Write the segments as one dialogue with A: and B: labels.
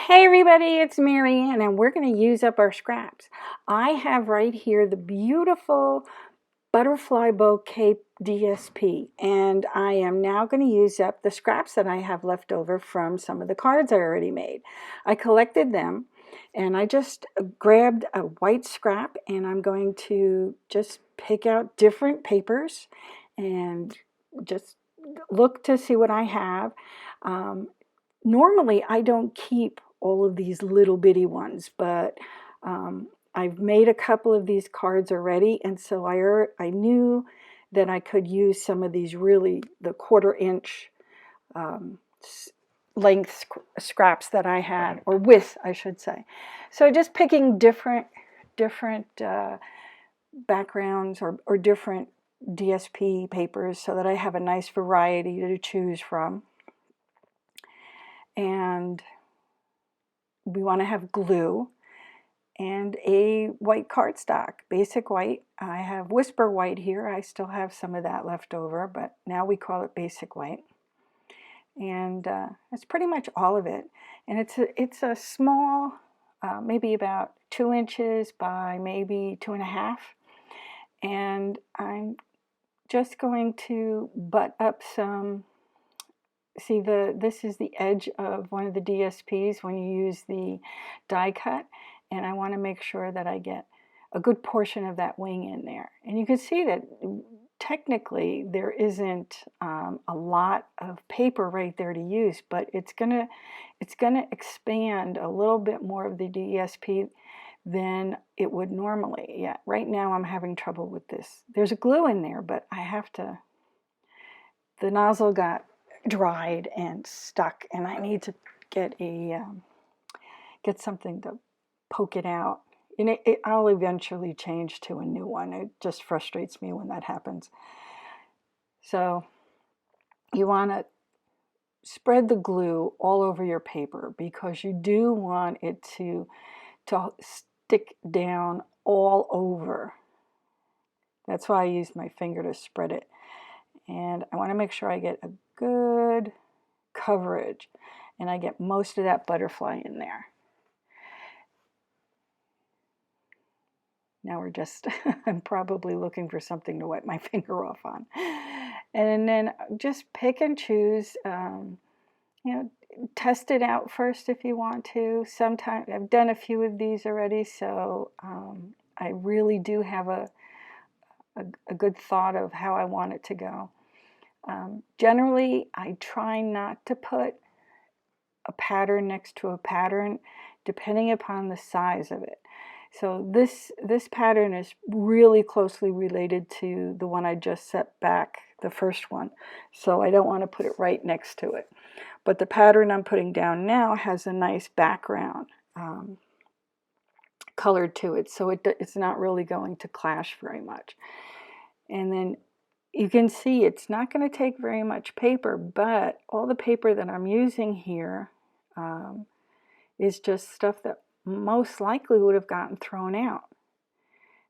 A: Hey everybody, it's Maryanne and we're going to use up our scraps. I have right here the beautiful butterfly bouquet DSP, and I am now going to use up the scraps that I have left over from some of the cards I already made. I collected them and I just grabbed a white scrap and I'm going to just pick out different papers and just look to see what I have. Normally I don't keep all of these little bitty ones, but I've made a couple of these cards already, and so I knew that I could use some of these really the 1/4 inch length scraps that I had, or width I should say. So just picking different backgrounds or different DSP papers so that I have a nice variety to choose from. And we want to have glue and a white cardstock, basic white. I have whisper white here. I still have some of that left over, but now we call it basic white. And that's pretty much all of it. And it's a small, maybe about 2 inches by maybe 2.5. And I'm just going to butt up some. See, this is the edge of one of the DSPs when you use the die cut, and I want to make sure that I get a good portion of that wing in there. And you can see that technically there isn't a lot of paper right there to use, but it's gonna expand a little bit more of the DSP than it would normally. Yeah, right now I'm having trouble with this. There's a glue in there, but I have to. The nozzle got dried and stuck, and I need to get get something to poke it out. And I'll eventually change to a new one. It just frustrates me when that happens. So you want to spread the glue all over your paper because you do want it to stick down all over. That's why I use my finger to spread it. And I want to make sure I get a good coverage and I get most of that butterfly in there. Now we're just, I'm probably looking for something to wipe my finger off on. And then just pick and choose, test it out first if you want to. Sometimes, I've done a few of these already, so I really do have a good thought of how I want it to go. Generally, I try not to put a pattern next to a pattern depending upon the size of it. So this pattern is really closely related to the one I just set back, the first one. So I don't want to put it right next to it. But the pattern I'm putting down now has a nice background colored to it. So it's not really going to clash very much. And then you can see it's not going to take very much paper, but all the paper that I'm using here is just stuff that most likely would have gotten thrown out.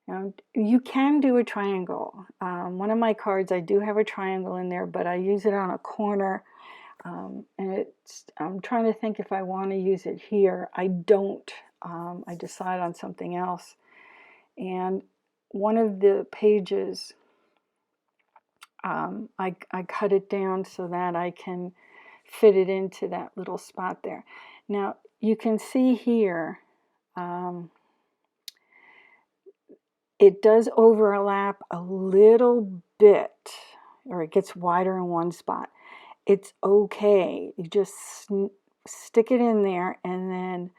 A: Now, you can do a triangle. One of my cards, I do have a triangle in there, but I use it on a corner. And I'm trying to think if I want to use it here. I don't. I decide on something else. And one of the pages, I cut it down so that I can fit it into that little spot there. Now, you can see here, it does overlap a little bit, or it gets wider in one spot. It's okay. You just stick it in there, and then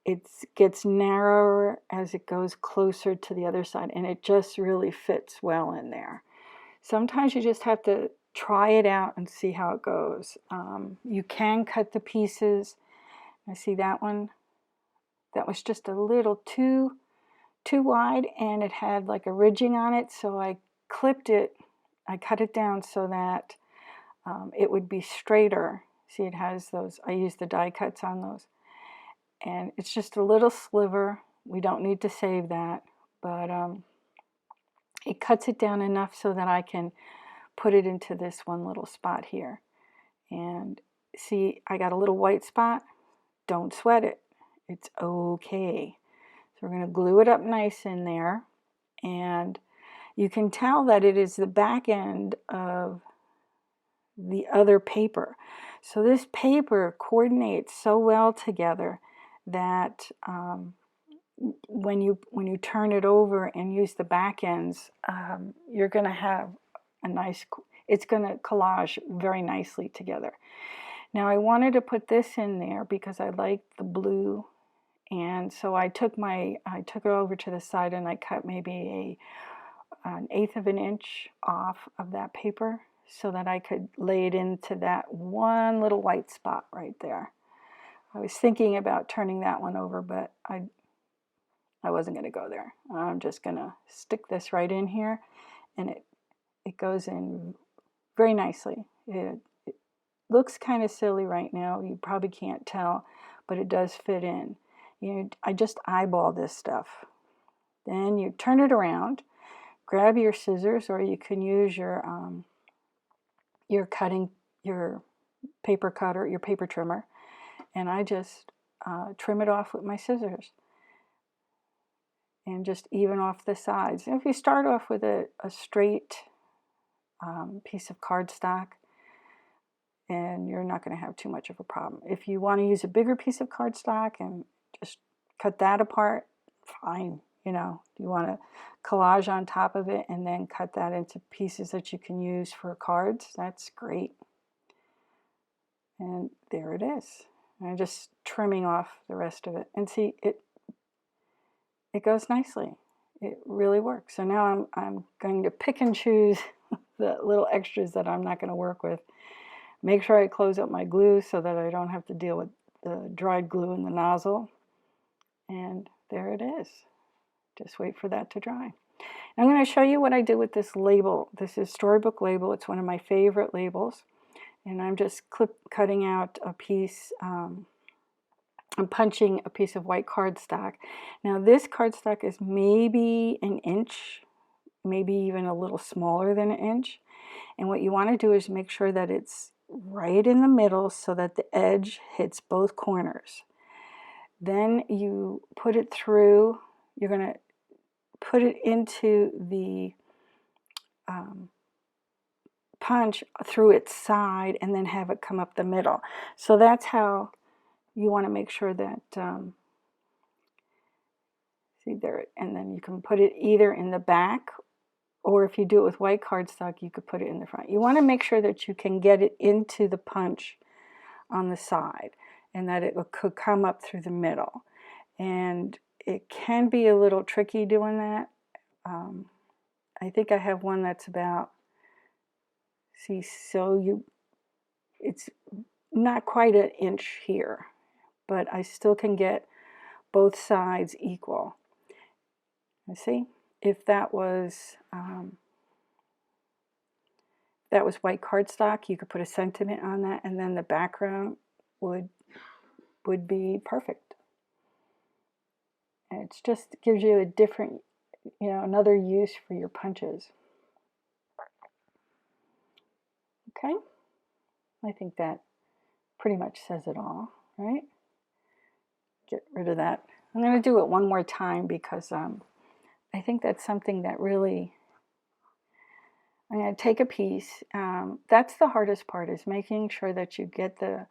A: it gets narrower as it goes closer to the other side, and it just really fits well in there. Sometimes you just have to try it out and see how it goes. You can cut the pieces. I see that one. That was just a little too wide, and it had like a ridging on it, so I clipped it. I cut it down so that it would be straighter. See, it has those. I use the die cuts on those. And it's just a little sliver. We don't need to save that, but it cuts it down enough so that I can put it into this one little spot here. And see, I got a little white spot. don't sweat it. It's okay. So we're going to glue it up nice in there, and you can tell that it is the back end of the other paper. So this paper coordinates so well together that when you turn it over and use the back ends, you're going to have a nice, it's going to collage very nicely together. Now I wanted to put this in there because I like the blue, and so I took it over to the side and I cut maybe an eighth of an inch off of that paper so that I could lay it into that one little white spot right there. I was thinking about turning that one over, but I wasn't going to go there. I'm just going to stick this right in here, and it goes in very nicely. It looks kind of silly right now. You probably can't tell, but it does fit in. I just eyeball this stuff. Then you turn it around, grab your scissors, or you can use your paper cutter, your paper trimmer, and I just trim it off with my scissors and just even off the sides. And if you start off with a straight piece of cardstock, and you're not going to have too much of a problem. If you want to use a bigger piece of cardstock and just cut that apart, fine. You want to collage on top of it and then cut that into pieces that you can use for cards, that's great. And there it is. I'm just trimming off the rest of it. And see, it goes nicely. It really works. So now I'm going to pick and choose the little extras that I'm not going to work with. Make sure I close up my glue so that I don't have to deal with the dried glue in the nozzle. And there it is. Just wait for that to dry. I'm going to show you what I did with this label. This is Storybook Label. It's one of my favorite labels. And I'm just cutting out a piece. I'm punching a piece of white cardstock. Now this cardstock is maybe an inch, maybe even a little smaller than an inch. And what you want to do is make sure that it's right in the middle so that the edge hits both corners. Then you put it through, you're going to put it into the punch through its side and then have it come up the middle. So that's how you want to make sure that, see there, and then you can put it either in the back, or if you do it with white cardstock, you could put it in the front. You want to make sure that you can get it into the punch on the side and that it could come up through the middle. And it can be a little tricky doing that. I think I have one that's about, it's not quite an inch here, but I still can get both sides equal. You see, if that was white cardstock, you could put a sentiment on that, and then the background would be perfect. And it just gives you a different, another use for your punches. Okay, I think that pretty much says it all, right? Get rid of that. I'm going to do it one more time because I think that's something that really, I'm going to take a piece. That's the hardest part, is making sure that you get the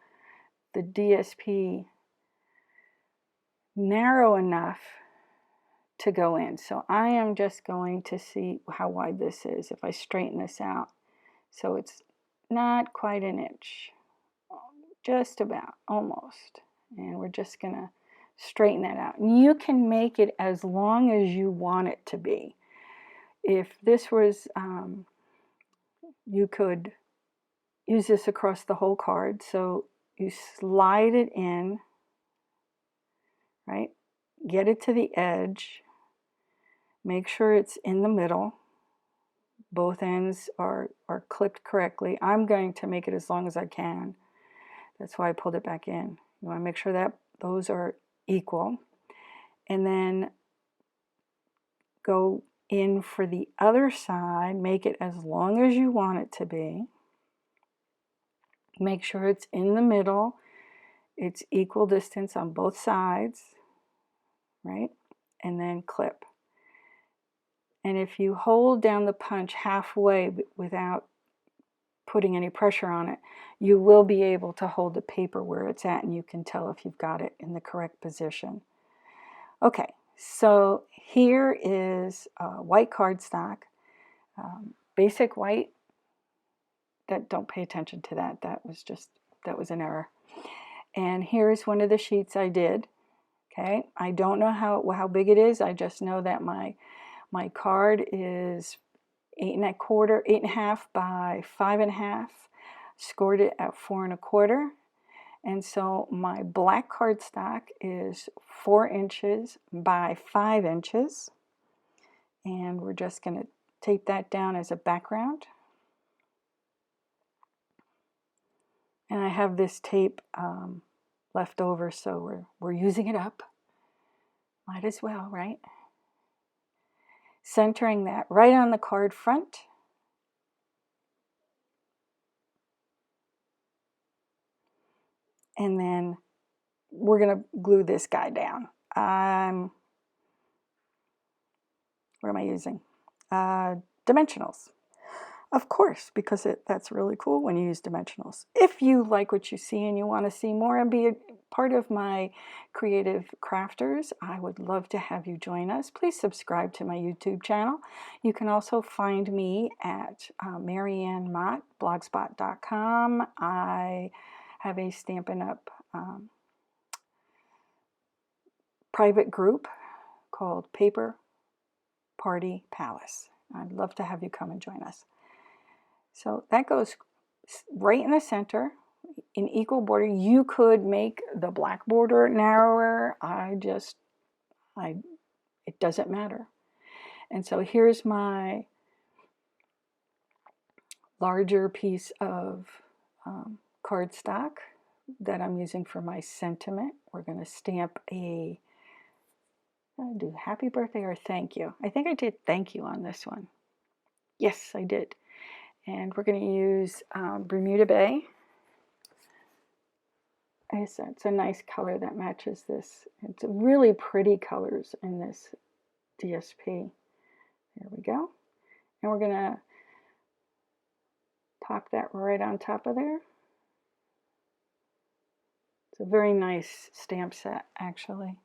A: DSP narrow enough to go in. So I am just going to see how wide this is if I straighten this out. So it's not quite an inch, just about, almost. And we're just going to straighten that out. And you can make it as long as you want it to be. If this was, you could use this across the whole card. So you slide it in, right? Get it to the edge. Make sure it's in the middle. Both ends are clipped correctly. I'm going to make it as long as I can. That's why I pulled it back in. You want to make sure that those are equal. And then go in for the other side. Make it as long as you want it to be. Make sure it's in the middle. It's equal distance on both sides, right? And then clip. And if you hold down the punch halfway without putting any pressure on it, you will be able to hold the paper where it's at, and you can tell if you've got it in the correct position. Okay, so here is white cardstock, basic white. Don't pay attention to that. That was an error. And here's one of the sheets I did. Okay, I don't know how big it is. I just know that my card is 8.25 by 5.5. Scored it at 4.25. And so my black cardstock is 4 inches by 5 inches. And we're just going to tape that down as a background. And I have this tape left over, so we're using it up. Might as well, right? Centering that right on the card front. And then we're going to glue this guy down. What am I using? Dimensionals. Of course, because that's really cool when you use dimensionals. If you like what you see and you want to see more and be a part of my creative crafters, I would love to have you join us. Please subscribe to my YouTube channel. You can also find me at Maryanne Mott, blogspot.com. I have a Stampin' Up! Private group called Paper Party Palace. I'd love to have you come and join us. So that goes right in the center in equal border. You could make the black border narrower. It doesn't matter. And so here's my larger piece of cardstock that I'm using for my sentiment. We're going to stamp I'm going to do happy birthday or thank you. I think I did thank you on this one. Yes, I did. And we're going to use Bermuda Bay. It's a nice color that matches this. It's really pretty colors in this DSP. There we go. And we're going to pop that right on top of there. It's a very nice stamp set, actually.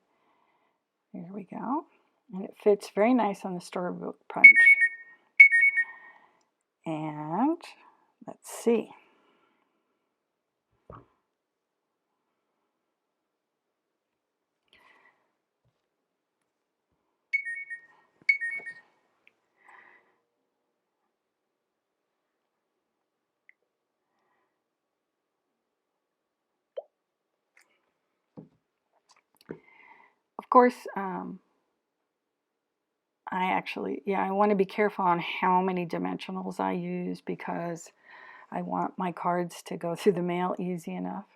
A: There we go. And it fits very nice on the storybook punch. And let's see. Of course, I want to be careful on how many dimensionals I use because I want my cards to go through the mail easy enough.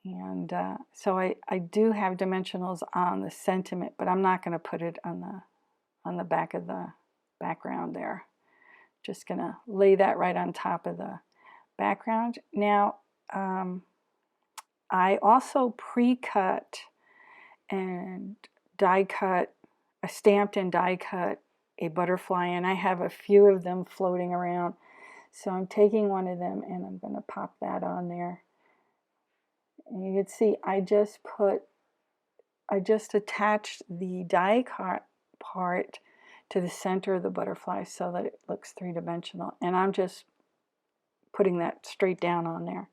A: And so I do have dimensionals on the sentiment, but I'm not going to put it on the back of the background there. Just going to lay that right on top of the background. Now, I also pre-cut and die cut, stamped and die cut a butterfly, and I have a few of them floating around. So I'm taking one of them and I'm going to pop that on there. And you can see I just attached the die cut part to the center of the butterfly so that it looks three-dimensional. And I'm just putting that straight down on there.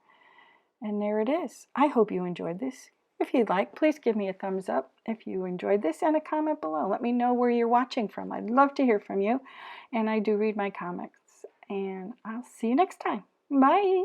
A: And there it is. I hope you enjoyed this. If you'd like, please give me a thumbs up if you enjoyed this and a comment below. Let me know where you're watching from. I'd love to hear from you. And I do read my comments. And I'll see you next time. Bye.